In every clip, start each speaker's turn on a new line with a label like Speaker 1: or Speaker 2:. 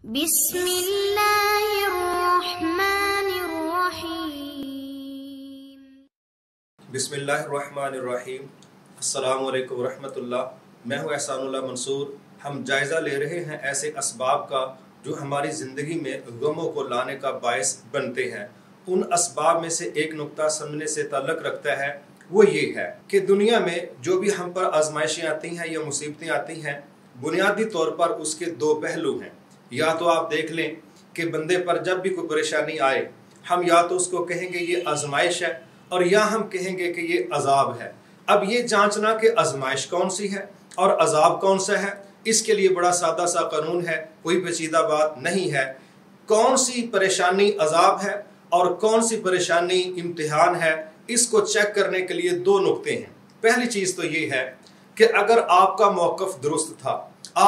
Speaker 1: بسم اللہ الرحمن الرحیم۔
Speaker 2: بسم اللہ الرحمن الرحیم۔ السلام علیکم ورحمۃ اللہ۔ میں ہوں احسان اللہ منصور۔ ہم جائزہ لے رہے ہیں ایسے اسباب کا جو ہماری زندگی میں غموں کو لانے کا باعث بنتے ہیں۔ ان اسباب میں سے ایک نقطہ سمجھنے سے تعلق رکھتا ہے، وہ یہ ہے کہ دنیا میں جو بھی ہم پر آزمائشیں آتی ہیں یا مصیبتیں آتی ہیں، بنیادی طور پر اس کے دو پہلو ہیں۔ یا تو آپ دیکھ لیں کہ بندے پر جب بھی کوئی پریشانی آئے، ہم یا تو اس کو کہیں گے یہ آزمائش ہے، اور یا ہم کہیں گے کہ یہ عذاب ہے۔ اب یہ جانچنا کہ آزمائش کون سی ہے اور عذاب کون سا ہے، اس کے لیے بڑا سادہ سا قانون ہے، کوئی پیچیدہ بات نہیں ہے۔ کون سی پریشانی عذاب ہے اور کون سی پریشانی امتحان ہے، اس کو چیک کرنے کے لیے دو نقطے ہیں۔ پہلی چیز تو یہ ہے کہ اگر آپ کا موقف درست تھا،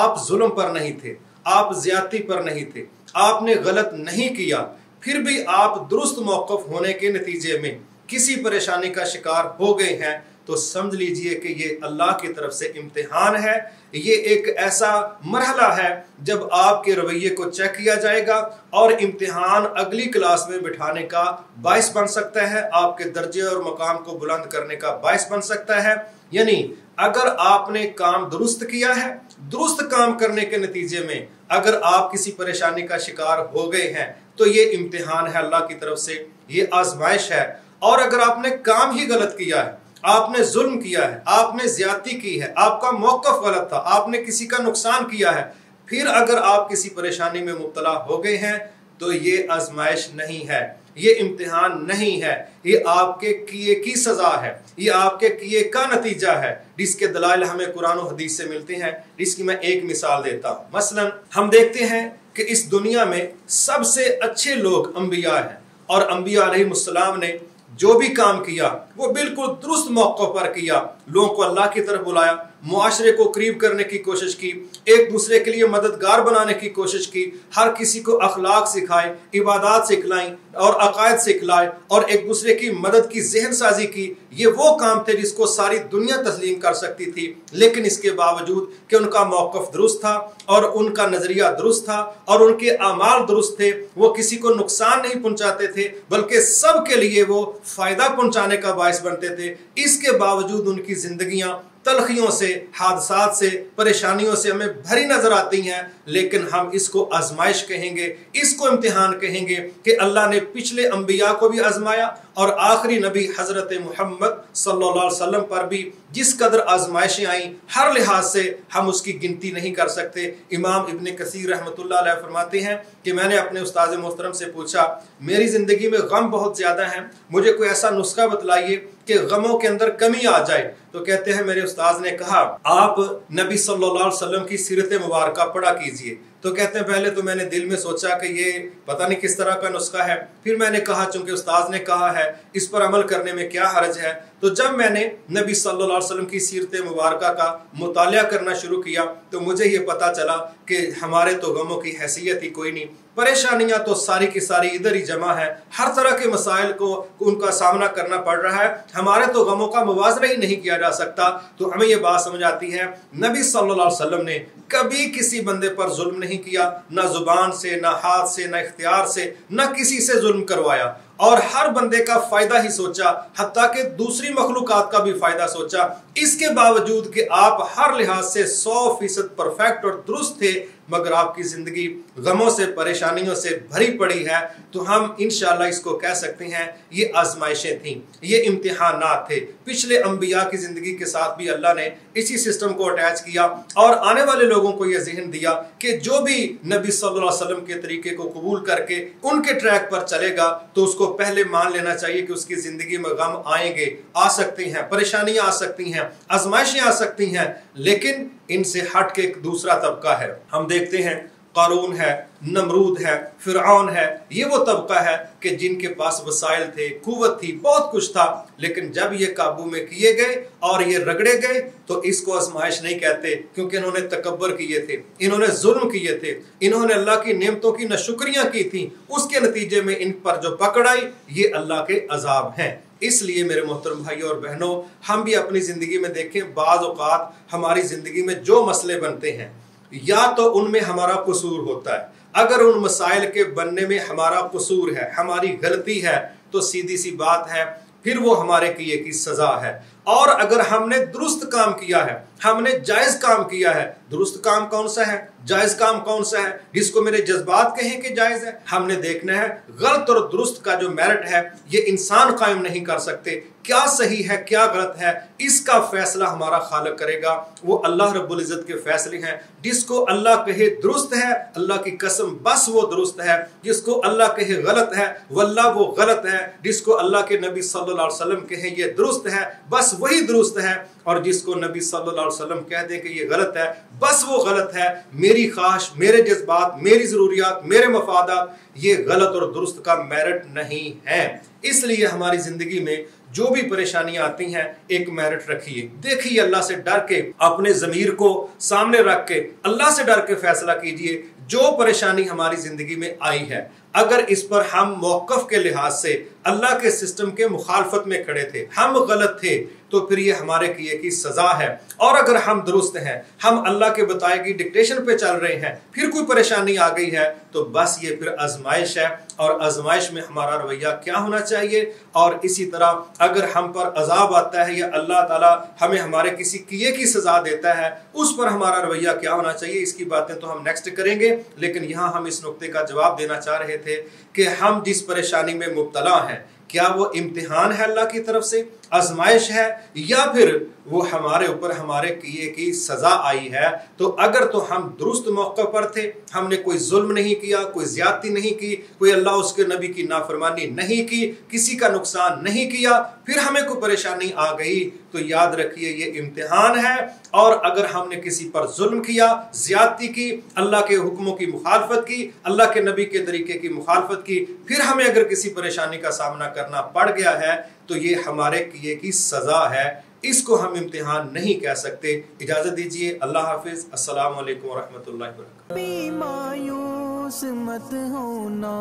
Speaker 2: آپ ظلم پر نہیں تھے، آپ زیادتی پر نہیں تھے، آپ نے غلط نہیں کیا، پھر بھی آپ درست موقف ہونے کے نتیجے میں کسی پریشانی کا شکار ہو گئے ہیں، تو سمجھ لیجئے کہ یہ اللہ کی طرف سے امتحان ہے۔ یہ ایک ایسا مرحلہ ہے جب آپ کے رویے کو چیک کیا جائے گا، اور امتحان اگلی کلاس میں بٹھانے کا باعث بن سکتا ہے، آپ کے درجے اور مقام کو بلند کرنے کا باعث بن سکتا ہے۔ یعنی اگر آپ نے کام درست کیا ہے، درست کام کرنے کے نتیجے میں اگر آپ کسی پریشانی کا شکار ہو گئے ہیں، تو یہ امتحان ہے اللہ کی طرف سے، یہ آزمائش ہے۔ اور اگر آپ نے کام ہی غلط کیا ہے، آپ نے ظلم کیا ہے، آپ نے زیادتی کی ہے، آپ کا موقف غلط تھا، آپ نے کسی کا نقصان کیا ہے، پھر اگر آپ کسی پریشانی میں مبتلا ہو گئے ہیں، تو یہ آزمائش نہیں ہے، یہ امتحان نہیں ہے، یہ آپ کے کیے کی سزا ہے، یہ آپ کے کیے کا نتیجہ ہے، جس کے دلائل ہمیں قرآن و حدیث سے ملتے ہیں۔ جس کی میں ایک مثال دیتا ہوں۔ مثلا ہم دیکھتے ہیں کہ اس دنیا میں سب سے اچھے لوگ انبیاء ہیں، اور انبیاء علیہ السلام نے جو بھی کام کیا وہ بالکل درست موقع پر کیا، لوگوں کو اللہ کی طرف بلایا، معاشرے کو قریب کرنے کی کوشش کی، ایک دوسرے کے لیے مددگار بنانے کی کوشش کی، ہر کسی کو اخلاق سکھائے، عبادات سکھلائیں اور عقائد سکھلائے، اور ایک دوسرے کی مدد کی ذہن سازی کی۔ یہ وہ کام تھے جس کو ساری دنیا تسلیم کر سکتی تھی، لیکن اس کے باوجود کہ ان کا موقف درست تھا اور ان کا نظریہ درست تھا اور ان کے اعمال درست تھے، وہ کسی کو نقصان نہیں پہنچاتے تھے بلکہ سب کے لیے وہ فائدہ پہنچانے کا باعث بنتے تھے۔ اس کے باوجود ان کی زندگیاں تلخیوں سے، حادثات سے، پریشانیوں سے ہمیں بھری نظر آتی ہیں، لیکن ہم اس کو آزمائش کہیں گے، اس کو امتحان کہیں گے کہ اللہ نے پچھلے انبیاء کو بھی آزمایا، اور آخری نبی حضرت محمد صلی اللہ علیہ وسلم پر بھی جس قدر آزمائشیں آئیں، ہر لحاظ سے ہم اس کی گنتی نہیں کر سکتے۔ امام ابن کثیر رحمۃ اللہ علیہ فرماتے ہیں کہ میں نے اپنے استاد محترم سے پوچھا، میری زندگی میں غم بہت زیادہ ہیں، مجھے کوئی ایسا نسخہ بتلائیے کہ غموں کے اندر کمی آ جائے۔ تو کہتے ہیں میرے استاد نے کہا، آپ نبی صلی اللہ علیہ وسلم کی سیرت مبارکہ پڑھا کیجئے۔ تو کہتے ہیں پہلے تو میں نے دل میں سوچا کہ یہ پتہ نہیں کس طرح کا نسخہ ہے، پھر میں نے کہا چونکہ استاد نے کہا ہے اس پر عمل کرنے میں کیا حرج ہے۔ تو جب میں نے نبی صلی اللہ علیہ وسلم کی سیرت مبارکہ کا مطالعہ کرنا شروع کیا، تو مجھے یہ پتہ چلا کہ ہمارے تو غموں کی حیثیت ہی کوئی نہیں، پریشانیاں تو ساری کی ساری ادھر ہی جمع ہے، ہر طرح کے مسائل کو ان کا سامنا کرنا پڑ رہا ہے، ہمارے تو غموں کا موازنہ ہی نہیں کیا جا سکتا۔ تو ہمیں یہ بات سمجھ آتی ہے، نبی صلی اللہ علیہ وسلم نے کبھی کسی بندے پر ظلم نہیں کیا، نہ زبان سے، نہ ہاتھ سے، نہ اختیار سے، نہ کسی سے ظلم کروایا، اور ہر بندے کا فائدہ ہی سوچا، حتیٰ کہ دوسری مخلوقات کا بھی فائدہ سوچا۔ اس کے باوجود کہ آپ ہر لحاظ سے 100% پرفیکٹ اور درست تھے، مگر آپ کی زندگی غموں سے، پریشانیوں سے بھری پڑی ہے، تو ہم انشاءاللہ اس کو کہہ سکتے ہیں یہ آزمائشیں تھیں، یہ امتحانات تھے۔ پچھلے انبیاء کی زندگی کے ساتھ بھی اللہ نے اسی سسٹم کو اٹیچ کیا، اور آنے والے لوگوں کو یہ ذہن دیا کہ جو بھی نبی صلی اللہ علیہ وسلم کے طریقے کو قبول کر کے ان کے ٹریک پر چلے گا، تو اس کو پہلے مان لینا چاہیے کہ اس کی زندگی میں غم آئیں گے، آ سکتے ہیں، پریشانیاں آ سکتی ہیں، آزمائشیں آ سکتی ہیں، لیکن ان سے ہٹ کے ایک دوسرا طبقہ ہے۔ ہم دیکھتے ہیں قارون ہے، نمرود ہے، فرعون ہے، یہ وہ طبقہ ہے کہ جن کے پاس وسائل تھے، قوت تھی، بہت کچھ تھا، لیکن جب یہ قابو میں کیے گئے اور یہ رگڑے گئے تو اس کو آزمائش نہیں کہتے، کیونکہ انہوں نے تکبر کیے تھے، انہوں نے ظلم کیے تھے، انہوں نے اللہ کی نعمتوں کی ناشکریاں کی تھیں، اس کے نتیجے میں ان پر جو پکڑ آئی یہ اللہ کے عذاب ہیں۔ اس لیے میرے محترم بھائیوں اور بہنوں، ہم بھی اپنی زندگی میں دیکھیں، بعض اوقات ہماری زندگی میں جو مسئلے بنتے ہیں، یا تو ان میں ہمارا قصور ہوتا ہے. اگر ان مسائل کے بننے میں ہمارا قصور ہے, ہماری غلطی ہے, تو سیدھی سی بات ہے پھر وہ ہمارے کیے کی سزا ہے. اور اگر ہم نے درست کام کیا ہے, ہم نے جائز کام کیا ہے, درست کام کون سا ہے, جائز کام کون سا ہے, جس کو میرے جذبات کہیں کہ جائز ہے, ہم نے دیکھنا ہے. غلط اور درست کا جو میرٹ ہے یہ انسان قائم نہیں کر سکتے. کیا صحیح ہے کیا غلط ہے اس کا فیصلہ ہمارا خالق کرے گا, وہ اللہ رب العزت کے فیصلے ہیں. جس کو اللہ کہے درست ہے, اللہ کی قسم بس وہ درست ہے. جس کو اللہ کہے غلط ہے واللہ وہ غلط ہے. جس کو اللہ کے نبی صلی اللہ علیہ وسلم کہے یہ درست ہے بس وہی درست ہے, اور جس کو نبی صلی اللہ علیہ وسلم کہہ دیں کہ یہ غلط ہے بس وہ غلط ہے. میری خواہش, میرے جذبات, میری ضروریات, میرے مفادات, یہ غلط اور درست کا میرٹ نہیں ہے. اس لیے ہماری زندگی میں جو بھی پریشانیاں آتی ہیں ایک میرٹ رکھیے, دیکھیے اللہ سے ڈر کے, اپنے ضمیر کو سامنے رکھ کے اللہ سے ڈر کے فیصلہ کیجئے. جو پریشانی ہماری زندگی میں آئی ہے اگر اس پر ہم موقف کے لحاظ سے اللہ کے سسٹم کے مخالفت میں کھڑے تھے, ہم غلط تھے, تو پھر یہ ہمارے کیے کی سزا ہے. اور اگر ہم درست ہیں, ہم اللہ کے بتائے گی ڈکٹیشن پہ چل رہے ہیں, پھر کوئی پریشانی آ گئی ہے تو بس یہ پھر آزمائش ہے, اور آزمائش میں ہمارا رویہ کیا ہونا چاہیے. اور اسی طرح اگر ہم پر عذاب آتا ہے یا اللہ تعالی ہمیں ہمارے کسی کیے کی سزا دیتا ہے, اس پر ہمارا رویہ کیا ہونا چاہیے, اس کی باتیں تو ہم نیکسٹ کریں گے. لیکن یہاں ہم اس نقطے کا جواب دینا چاہ رہے تھے کہ ہم جس پریشانی میں مبتلا ہیں کیا وہ امتحان ہے اللہ کی طرف سے, آزمائش ہے, یا پھر وہ ہمارے اوپر ہمارے کیے کی سزا آئی ہے. تو اگر تو ہم درست موقع پر تھے, ہم نے کوئی ظلم نہیں کیا, کوئی زیادتی نہیں کی, کوئی اللہ اس کے نبی کی نافرمانی نہیں کی, کسی کا نقصان نہیں کیا, پھر ہمیں کوئی پریشانی آ گئی تو یاد رکھیے یہ امتحان ہے. اور اگر ہم نے کسی پر ظلم کیا, زیادتی کی, اللہ کے حکموں کی مخالفت کی, اللہ کے نبی کے طریقے کی مخالفت کی, پھر ہمیں اگر کسی پریشانی کا سامنا کرنا پڑ گیا ہے تو یہ ہمارے کیے کی سزا ہے, اس کو ہم امتحان نہیں کہہ سکتے. اجازت دیجیے, اللہ حافظ, السلام علیکم ورحمۃ اللہ وبرکاتہ.
Speaker 3: مایوس مت ہونا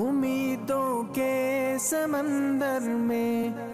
Speaker 3: امیدوں کے سمندر میں.